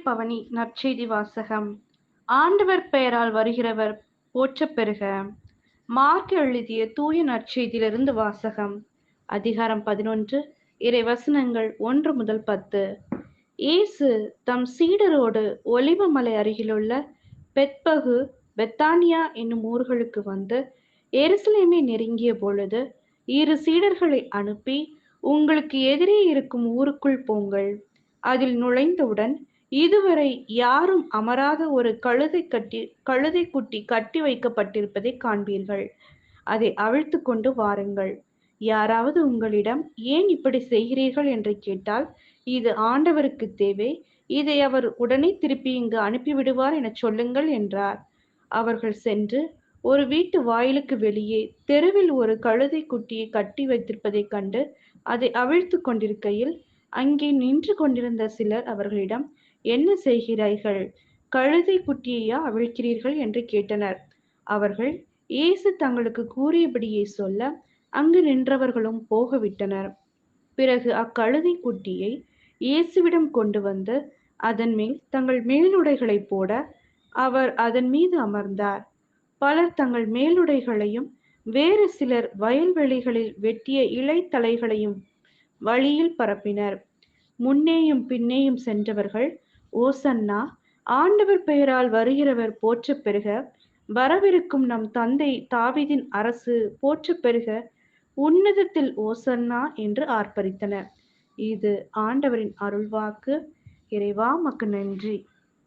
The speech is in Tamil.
பவனி நற்செய்தி வாசகம். ஆண்டவர் பெயரால் வருகிறவர் போற்றப் பெறுக. மார்க் எழுதிய தூய நற்செய்தியிலிருந்து வாசகம். அதிகாரம் 11, இறை வசனங்கள் 1 முதல் 10. இயேசு தம் சீடரோடு ஒலிவ மலை அருகிலுள்ள பெத்பகு, பெத்தானியா என்னும் ஊர்களுக்கு வந்து எருசலேமை நெருங்கிய பொழுது இரு சீடர்களை அனுப்பி, உங்களுக்கு எதிரே இருக்கும் ஊருக்குள் போங்கள். அதில் நுழைந்தவுடன் இதுவரை யாரும் அமராத ஒரு கழுதை குட்டி கட்டி வைக்கப்பட்டிருப்பதை காண்பீர்கள். அதை அவிழ்த்து கொண்டு வாருங்கள். யாராவது உங்களிடம் ஏன் இப்படி செய்கிறீர்கள் என்று கேட்டால், இது ஆண்டவருக்கு தேவை, இதை அவர் உடனே திருப்பி இங்கு அனுப்பிவிடுவார் என சொல்லுங்கள் என்றார். அவர்கள் சென்று ஒரு வீட்டு வாயிலுக்கு வெளியே தெருவில் ஒரு கழுதை குட்டியை கட்டி வைத்திருப்பதைக் கண்டு அதை அவிழ்த்து கொண்டிருக்கையில், அங்கே நின்று கொண்டிருந்த சிலர் அவர்களிடம், என்ன செய்கிறீர்கள்? கழுதை குட்டியையா அவிழ்க்கிறீர்கள் என்று கேட்டனர். அவர்கள் இயேசு தங்களுக்கு கூறியபடியே சொல்ல, அங்கு நின்றவர்களும் போகவிட்டனர். பிறகு அக்கழுதை குட்டியை இயேசுவிடம் கொண்டு வந்து அதன் மேல் தங்கள் மேலுடைகளை போட அவர் அதன் மீது அமர்ந்தார். பலர் தங்கள் மேலுடைகளையும் வேறு சிலர் வயல்வெளிகளில் வெட்டிய இலைத்தலைகளையும் வழியில் பரப்பினர். முன்னேயும் பின்னேயும் சென்றவர்கள், ஓசன்னா, ஆண்டவர் பெயரால் வருகிறவர் போற்றப் பெறுக, வரவிருக்கும் நம் தந்தை தாவீதின் அரசு போற்றப் பெறுக, உன்னதத்தில் ஓசன்னா என்று ஆர்ப்பரித்தனர். இது ஆண்டவரின் அருள்வாக்கு. இறைவா உமக்கு நன்றி.